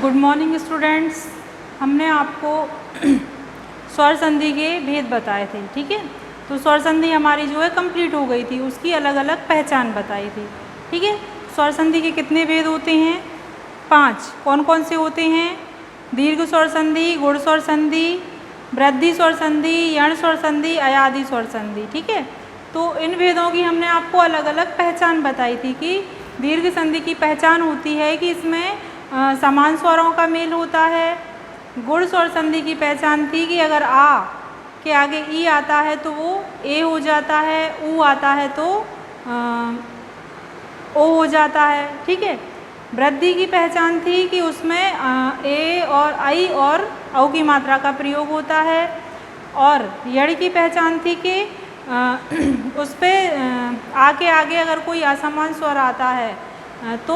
Good morning students. हमने आपको स्वर संधि के भेद बताए थे, ठीक है। तो स्वर संधि हमारी जो है कंप्लीट हो गई थी, उसकी अलग अलग पहचान बताई थी, ठीक है। स्वर संधि के कितने भेद होते हैं? 5। कौन कौन से होते हैं? दीर्घ स्वर संधि, गुण स्वर संधि, वृद्धि स्वर संधि, यण स्वर संधि, अयादि स्वर संधि, ठीक है। तो इन भेदों की हमने आपको अलग अलग पहचान बताई थी कि दीर्घ संधि की पहचान होती है कि इसमें समान स्वरों का मेल होता है। गुण स्वर संधि की पहचान थी कि अगर आ के आगे ई आता है तो वो ए हो जाता है, ऊ आता है तो ओ हो जाता है, ठीक है। वृद्धि की पहचान थी कि उसमें ए और आई और औ की मात्रा का प्रयोग होता है। और यण की पहचान थी कि उस पर आ के आगे अगर कोई असमान स्वर आता है तो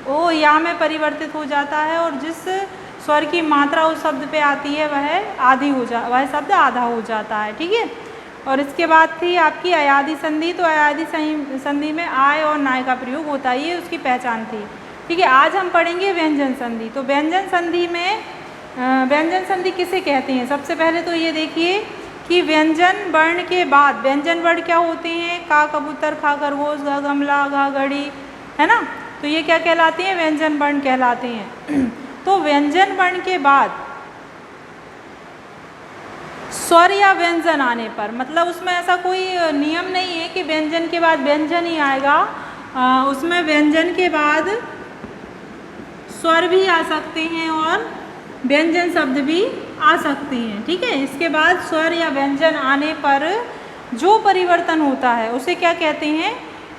वो या में परिवर्तित हो जाता है और जिस स्वर की मात्रा उस शब्द पे आती है वह शब्द आधा हो जाता है, ठीक है। और इसके बाद थी आपकी अयादि संधि। तो अयादि संधि में आय और नाय का प्रयोग होता है, ये उसकी पहचान थी, ठीक है। आज हम पढ़ेंगे व्यंजन संधि। तो व्यंजन संधि में व्यंजन संधि किसे कहते हैं? सबसे पहले तो ये देखिए कि व्यंजन वर्ण के बाद व्यंजन वर्ण क्या होते हैं? का कबूतर, खा खरगोश, घ गमला, घा घड़ी, है ना। तो ये क्या कहलाते हैं? व्यंजन वर्ण कहलाते हैं। तो व्यंजन वर्ण के बाद स्वर या व्यंजन आने पर, मतलब उसमें ऐसा कोई नियम नहीं है कि व्यंजन के बाद व्यंजन ही आएगा, उसमें व्यंजन के बाद स्वर भी आ सकते हैं और व्यंजन शब्द भी आ सकते हैं, ठीक है। इसके बाद स्वर या व्यंजन आने पर जो परिवर्तन होता है उसे क्या कहते हैं?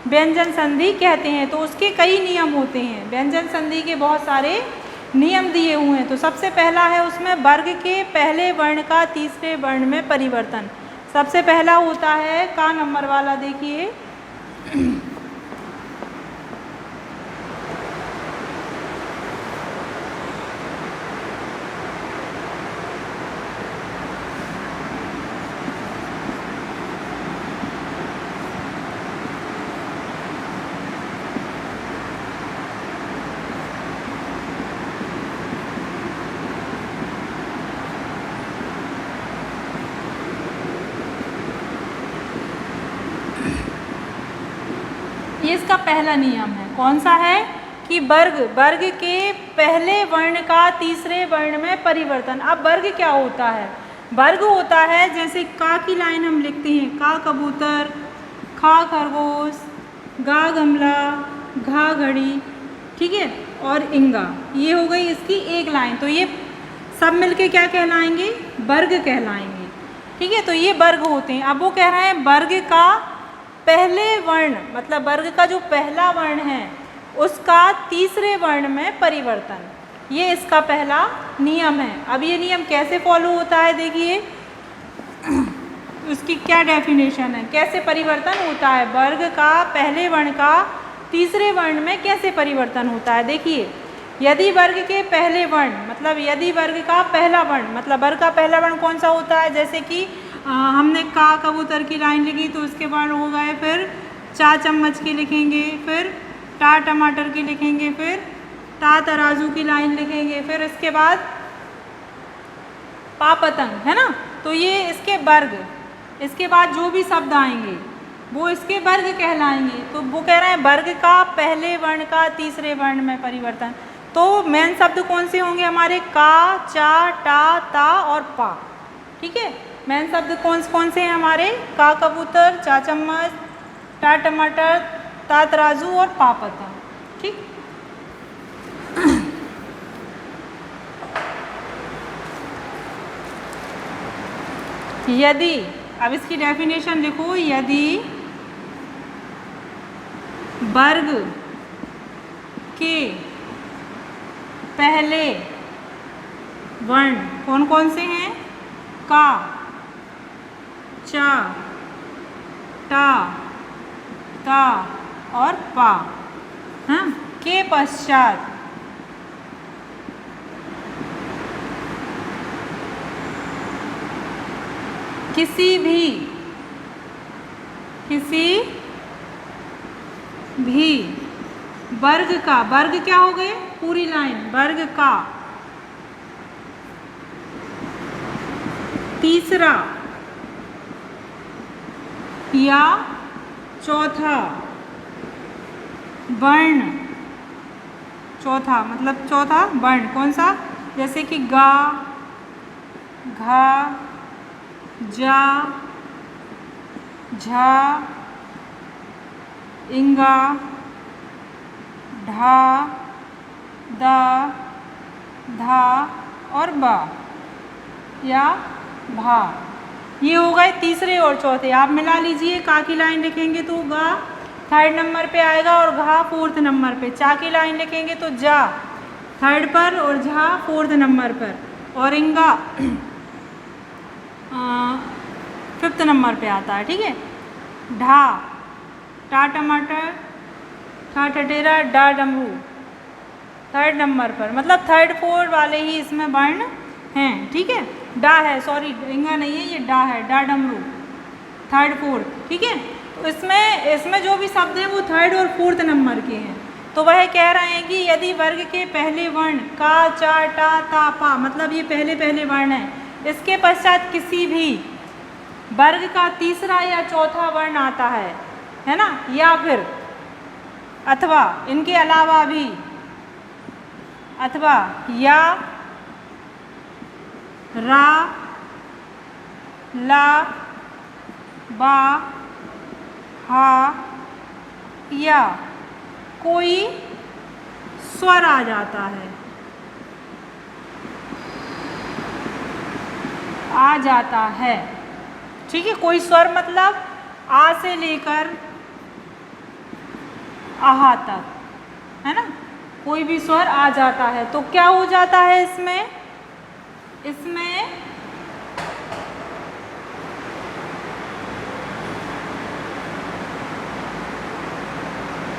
व्यंजन संधि कहते हैं। तो उसके कई नियम होते हैं। व्यंजन संधि के बहुत सारे नियम दिए हुए हैं। तो सबसे पहला है उसमें वर्ग के पहले वर्ण का तीसरे वर्ण में परिवर्तन। सबसे पहला होता है का नंबर वाला, देखिए ये इसका पहला नियम है। कौन सा है? कि वर्ग के पहले वर्ण का तीसरे वर्ण में परिवर्तन। अब वर्ग क्या होता है? वर्ग होता है जैसे का की लाइन हम लिखते हैं, का कबूतर, खा खरगोश, गा गमला, घा घड़ी, ठीक है, और इंगा। ये हो गई इसकी एक लाइन। तो ये सब मिलके क्या कहलाएंगे? वर्ग कहलाएंगे, ठीक है। तो ये वर्ग होते हैं। अब वो कह रहे हैं वर्ग का पहले वर्ण, मतलब वर्ग का जो पहला वर्ण है उसका तीसरे वर्ण में परिवर्तन, ये इसका पहला नियम है। अब ये नियम कैसे फॉलो होता है? देखिए उसकी क्या डेफिनेशन है, कैसे परिवर्तन होता है वर्ग का पहले वर्ण का तीसरे वर्ण में कैसे परिवर्तन होता है। देखिए, यदि वर्ग के पहले वर्ण, मतलब यदि वर्ग का पहला वर्ण, मतलब वर्ग का पहला वर्ण कौन सा होता है? जैसे कि हमने का कबूतर की लाइन लिखी तो उसके बाद हो गए, फिर चा चम्मच की लिखेंगे, फिर टा टमाटर की लिखेंगे, फिर ता तराजू की लाइन लिखेंगे, फिर इसके बाद पा पतंग, है ना। तो ये इसके वर्ग, इसके बाद जो भी शब्द आएंगे वो इसके वर्ग कहलाएंगे। तो वो कह रहे हैं वर्ग का पहले वर्ण का तीसरे वर्ण में परिवर्तन। तो मेन शब्द कौन से होंगे हमारे? का, चा, टा, ता और पा, ठीक है। मेन शब्द कौन से हैं हमारे? का कबूतर, चा चम्मच, टा टमाटर, ता तराजू और पा पतंग, ठीक। यदि, अब इसकी डेफिनेशन लिखो, यदि वर्ग के पहले वर्ण कौन कौन से हैं? का, चा, टा, ता और पा, हाँ, के पश्चात किसी भी वर्ग का, वर्ग क्या हो गए, पूरी लाइन, वर्ग का तीसरा या चौथा वर्ण, चौथा मतलब चौथा वर्ण कौन सा, जैसे कि गा, घा, जा, झा, इंगा, ढा, दा, धा और बा या भा, ये हो गए तीसरे और चौथे। आप मिला लीजिए, का की लाइन लिखेंगे तो गा थर्ड नंबर पे आएगा और घा फोर्थ नंबर पे, चा की लाइन लिखेंगे तो जा थर्ड पर और झा फोर्थ नंबर पर, और इंगा फिफ्थ नंबर पे आता है, ठीक है। ढा, टा टमाटर, ठा ठटेरा, डा डमरू थर्ड नंबर पर, मतलब थर्ड फोर्थ वाले ही इसमें वर्ण हैं, ठीक है। डा है, सॉरी इंगा नहीं है, ये डा है, डा डमरू थर्ड फोर्थ, ठीक है। तो इसमें जो भी शब्द हैं वो थर्ड और फोर्थ नंबर के हैं। तो वह कह रहे हैं कि यदि वर्ग के पहले वर्ण का, चा, टा, ता, पा, मतलब ये पहले पहले वर्ण है, इसके पश्चात किसी भी वर्ग का तीसरा या चौथा वर्ण आता है ना, या फिर अथवा इनके अलावा भी, अथवा या, रा, ला, बा, हा या कोई स्वर आ जाता है, आ जाता है, ठीक है। कोई स्वर मतलब आ से लेकर आहा तक, है ना, कोई भी स्वर आ जाता है तो क्या हो जाता है इसमें, इसमें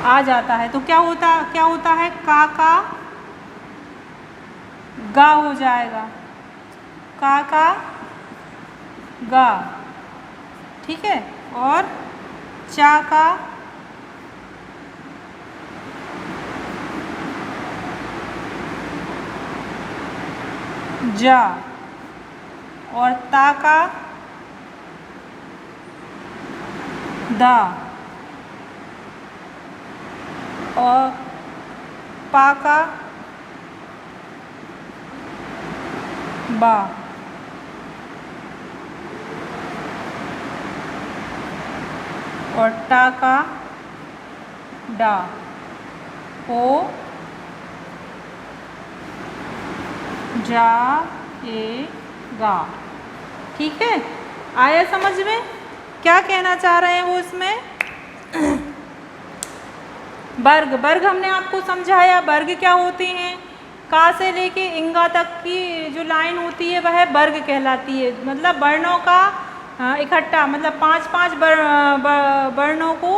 आ जाता है तो क्या होता है, का गा हो जाएगा, का गा, ठीक है। और चा का जा, और ता का दा, और पा का बा, और टा का डा, हो जा ए गा, ठीक है। आया समझ में क्या कहना चाह रहे हैं वो इसमें। वर्ग हमने आपको समझाया, वर्ग क्या होते हैं, का से लेके इंगा तक की जो लाइन होती है वह वर्ग कहलाती है, मतलब वर्णों का इकट्ठा, मतलब 5-5 वर्णों को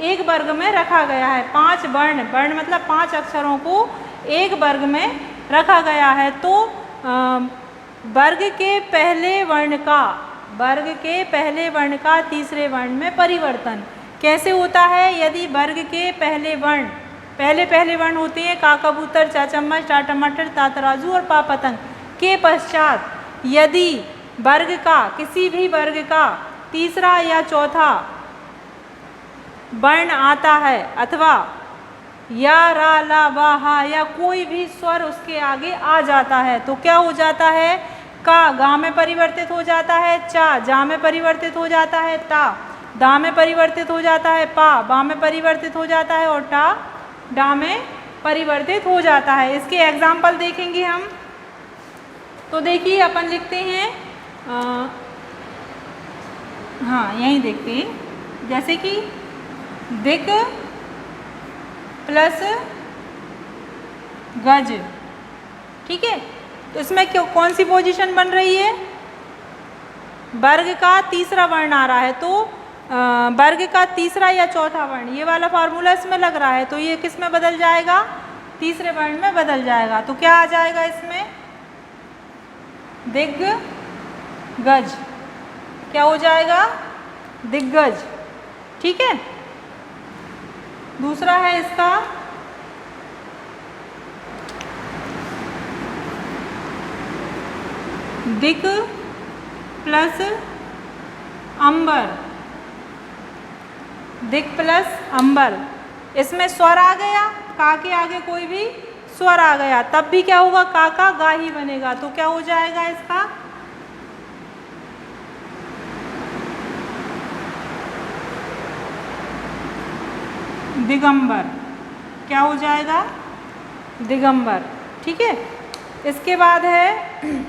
एक वर्ग में रखा गया है, 5 वर्ण मतलब 5 अक्षरों को एक वर्ग में रखा गया है। तो वर्ग के पहले वर्ण का तीसरे वर्ण में परिवर्तन कैसे होता है, यदि वर्ग के पहले वर्ण होते हैं का कबूतर, चा चम्मच, टा टमाटर, ता तराजू और पा पतंग के पश्चात यदि वर्ग का, किसी भी वर्ग का तीसरा या चौथा वर्ण आता है, अथवा या, रा, ला, वा, हा या कोई भी स्वर उसके आगे आ जाता है तो क्या हो जाता है, का गा में परिवर्तित हो जाता है, चा जा में परिवर्तित हो जाता है, ता दा में परिवर्तित हो जाता है, पा बा में परिवर्तित हो जाता है और टा डा में परिवर्तित हो जाता है। इसके एग्जाम्पल देखेंगे हम। तो देखिए अपन लिखते हैं, हाँ यहीं देखते हैं, जैसे कि दिक प्लस गज, ठीक है। तो इसमें क्यों कौन सी पोजीशन बन रही है, वर्ग का तीसरा वर्ण आ रहा है, तो वर्ग का तीसरा या चौथा वर्ण, ये वाला फार्मूला इसमें लग रहा है, तो ये किस में बदल जाएगा, तीसरे वर्ण में बदल जाएगा। तो क्या आ जाएगा इसमें, दिग्गज, क्या हो जाएगा, दिग्गज, ठीक है। दूसरा है इसका दिक प्लस अंबर, दिक प्लस अंबर। इसमें स्वर आ गया, का के आगे कोई भी स्वर आ गया तब भी क्या होगा, का गा ही बनेगा। तो क्या हो जाएगा इसका, दिगंबर। क्या हो जाएगा, दिगंबर। ठीक है। इसके बाद है,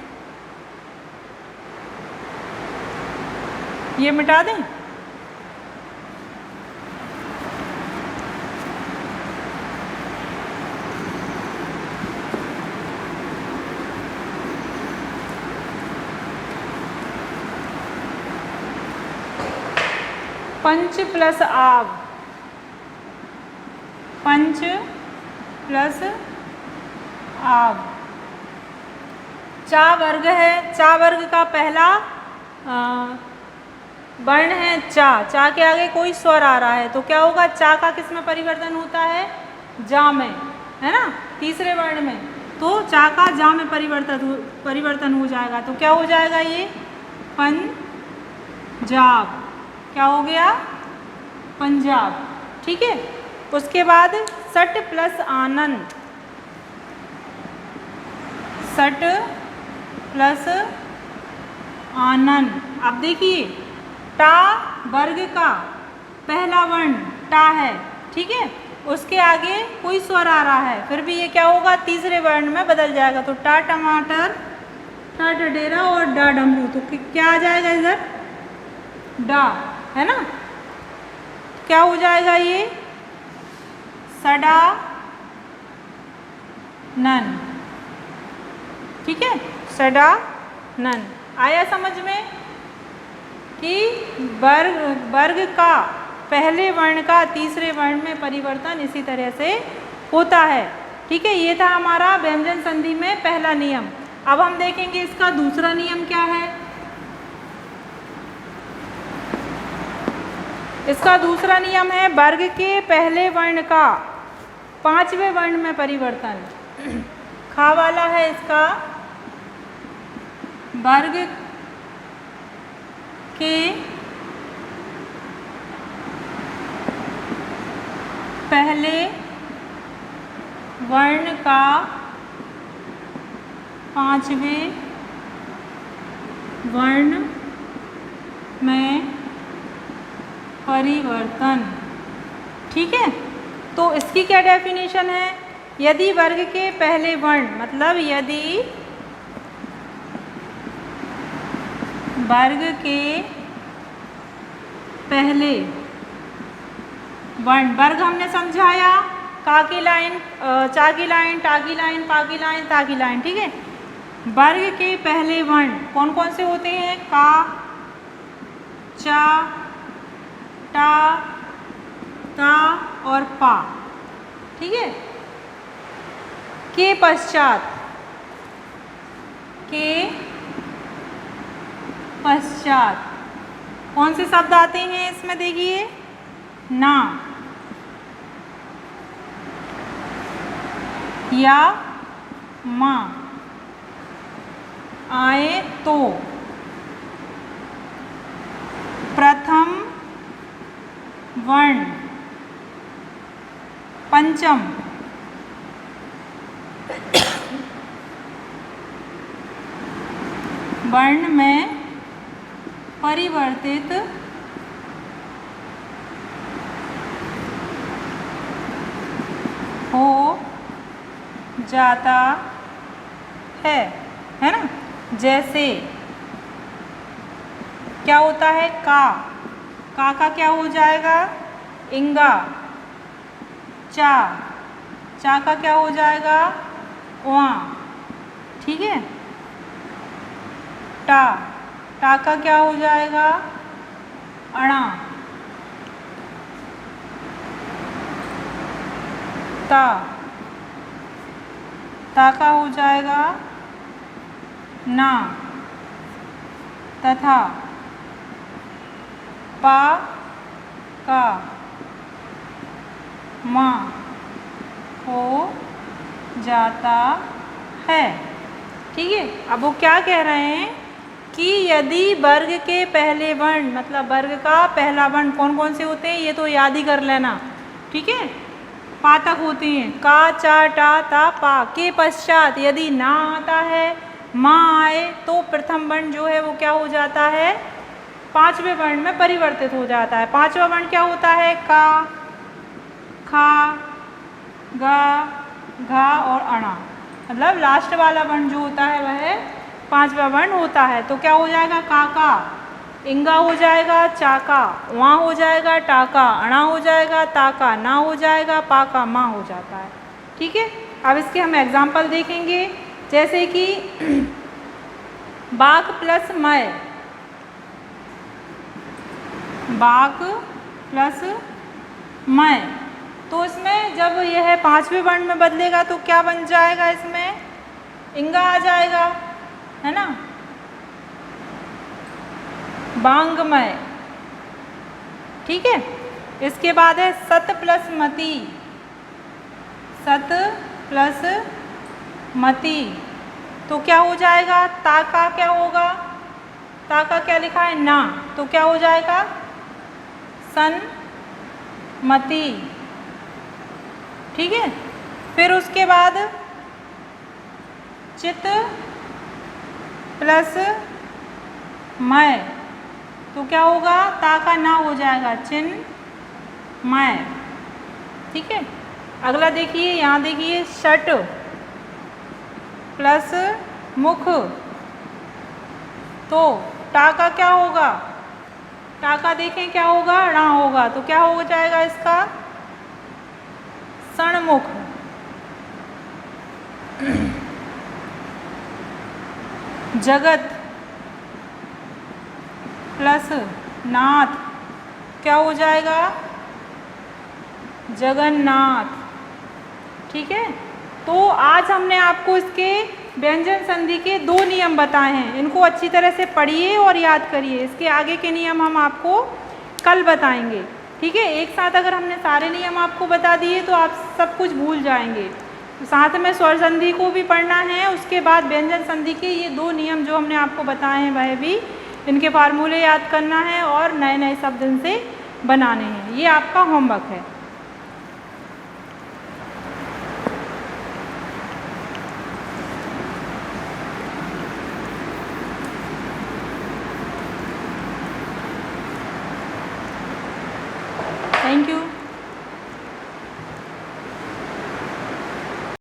ये मिटा दें, पंच प्लस आव, पंच प्लस आव। चा वर्ग है, चा वर्ग का पहला वर्ण है चा, चा के आगे कोई स्वर आ रहा है तो क्या होगा, चा का किस में परिवर्तन होता है, जा में, है ना, तीसरे वर्ण में। तो चा का जा में परिवर्तन हो जाएगा। तो क्या हो जाएगा ये, पंजाब। क्या हो गया, पंजाब। ठीक है। उसके बाद सट प्लस आनंद, सट प्लस आनंद। अब देखिए, टा वर्ग का पहला वर्ण टा है, ठीक है, उसके आगे कोई स्वर आ रहा है, फिर भी ये क्या होगा, तीसरे वर्ण में बदल जाएगा। तो टा टमाटर, टा डडेरा और डा डमरू। तो क्या आ जाएगा इधर, डा, है ना। क्या हो जाएगा ये, सडा नन। ठीक है, सडा नन। आया समझ में कि वर्ग का पहले वर्ण का तीसरे वर्ण में परिवर्तन इसी तरह से होता है। ठीक है, ये था हमारा व्यंजन संधि में पहला नियम। अब हम देखेंगे इसका दूसरा नियम क्या है। इसका दूसरा नियम है वर्ग के पहले वर्ण का पांचवें वर्ण में परिवर्तन। खा वाला है इसका, वर्ग के पहले वर्ण का पांचवें वर्ण में परिवर्तन। ठीक है, तो इसकी क्या डेफिनेशन है, यदि वर्ग के पहले वर्ण, मतलब यदि वर्ग के पहले वर्ण, वर्ग हमने समझाया, का की लाइन, चा की लाइन, टा की लाइन, पा की लाइन, ता की लाइन। ठीक है, वर्ग के पहले वर्ण कौन कौन से होते हैं, का, चा, टा, ता और पा। ठीक है, के पश्चात, के पश्चात कौन से शब्द आते हैं इसमें, देखिए, ना, या, मा आए तो प्रथम वर्ण पंचम वर्ण में परिवर्तित हो जाता है ना। जैसे क्या होता है, का क्या हो जाएगा, इंगा। चा का क्या हो जाएगा, उआ। ठीक है, टा का क्या हो जाएगा, अणा। ता का हो जाएगा ना, तथा पा का मा हो जाता है। ठीक है। अब वो क्या कह रहे हैं कि यदि वर्ग के पहले वर्ण, मतलब वर्ग का पहला वर्ण कौन कौन से होते हैं ये तो याद ही कर लेना, ठीक है। पातक होते हैं का, चा, टा, ता, पा के पश्चात यदि ना आता है, माँ आए तो प्रथम वर्ण जो है वो क्या हो जाता है, पांचवें वर्ण में परिवर्तित हो जाता है। पांचवा वर्ण क्या होता है, का, खा, गा, घा और अणा, मतलब लास्ट वाला वर्ण जो होता है वह पांचवा वर्ण होता है। तो क्या हो जाएगा, काका, इंगा हो जाएगा, चाका, वहाँ हो जाएगा, टाका, अणा हो जाएगा, ताका, ना हो जाएगा, पाका, माँ हो जाता है, ठीक है। अब इसके हम एग्जाम्पल देखेंगे, जैसे कि बाक प्लस मय, बाक प्लस मय, तो इसमें जब यह पांचवें वर्ण में बदलेगा तो क्या बन जाएगा, इसमें इंगा आ जाएगा, है ना, बांगमय, ठीक है। इसके बाद है सत प्लस मति, सत प्लस मति, तो क्या हो जाएगा, ताका क्या होगा, ताका क्या लिखा है, ना, तो क्या हो जाएगा, सन मति, ठीक है। फिर उसके बाद चित प्लस मय, तो क्या होगा, ता का ना हो जाएगा, चिन्मय, ठीक है। अगला देखिए, यहाँ देखिए षट प्लस मुख, तो टा का क्या होगा, टा का देखें क्या होगा, णा होगा, तो क्या हो जाएगा इसका, सणमुख, जगत प्लस नाथ, क्या हो जाएगा, जगन्नाथ, ठीक है। तो आज हमने आपको इसके व्यंजन संधि के 2 नियम बताए हैं, इनको अच्छी तरह से पढ़िए और याद करिए। इसके आगे के नियम हम आपको कल बताएंगे, ठीक है। एक साथ अगर हमने सारे नियम आपको बता दिए तो आप सब कुछ भूल जाएंगे। साथ में स्वर संधि को भी पढ़ना है, उसके बाद व्यंजन संधि के ये 2 नियम जो हमने आपको बताए हैं वह भी, इनके फार्मूले याद करना है और नए नए शब्द इनसे बनाने हैं। ये आपका होमवर्क है।